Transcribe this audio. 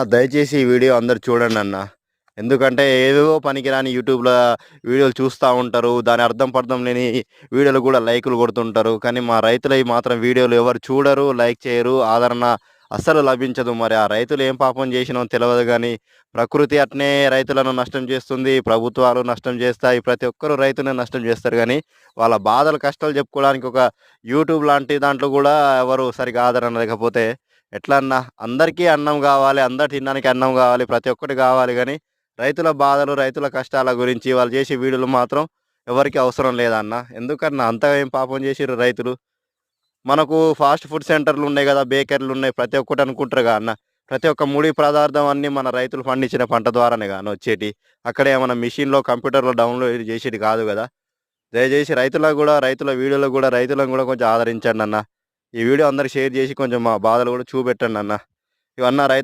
దయచేసి ఈ వీడియో అందరూ చూడండన్నా. ఎందుకంటే ఏవేవో పనికిరాని యూట్యూబ్‌ల వీడియోలు చూస్తా ఉంటారు. దాని అర్థం పర్థం లేని వీడియోలు గూడా లైకులు కొడుతుంటారు. కానీ మా రైతులయి మాత్రం వీడియోలు ఎవరు చూడరు, లైక్ చేయరు, ఆదరణ అస్సలు లభించదు. మరి ఆ రైతులు ఏం పాపం చేసినో తెలవదు గానీ, ప్రకృతి అట్నే రైతులను నష్టం చేస్తుంది. ప్రభుత్వాలు నష్టం చేస్తాయి. ప్రతి ఒక్కరు రైతుని నష్టం చేస్తారు గానీ, వాళ్ళ బాధలు, కష్టాలు చెప్పుకోవడానికి ఒక యూట్యూబ్ లాంటి దాంట్లో గూడా ఎవరు సరిగ్గా ఆదరణ లేకపోతే ఎట్లా అన్నా? అందరికీ అన్నం గావాలి. అందరు తినడానికి అన్నం గావాలి. ప్రతి ఒక్కటి గావాలి గానీ, రైతుల బాధలు, రైతుల కష్టాల గురించి వాళ్ళు చేసే వీడియోలు మాత్రం ఎవరికీ అవసరం లేదన్న. ఎందుకన్నా అంతగా ఏం పాపం చేసిర్రు రైతులు? మనకు ఫాస్ట్ ఫుడ్ సెంటర్‌లు ఉన్నాయి గదా! బేకరీలున్నాయి. ప్రతి ఒక్కటి అనుకుంటారుగా అన్న. ప్రతి ఒక్క ముడి పదార్థం అన్నీ మన రైతులు పండించిన పంట ద్వారానేగా అన్న వచ్చేటియి. అక్కడేమన్నా మిషన్‌లో, కంప్యూటర్‌లో డౌన్‌లోడ్ చేసేది కాదు గదా! దయచేసి రైతులకు గూడా, రైతుల వీడియోలో గూడా రైతులను గూడా కొంచెం ఆదరించండన్న. ఈ వీడియో అందరికి షేర్ చేసి కొంచెం మా బాధలు గూడా చూపెట్టండన్న. ఇవన్న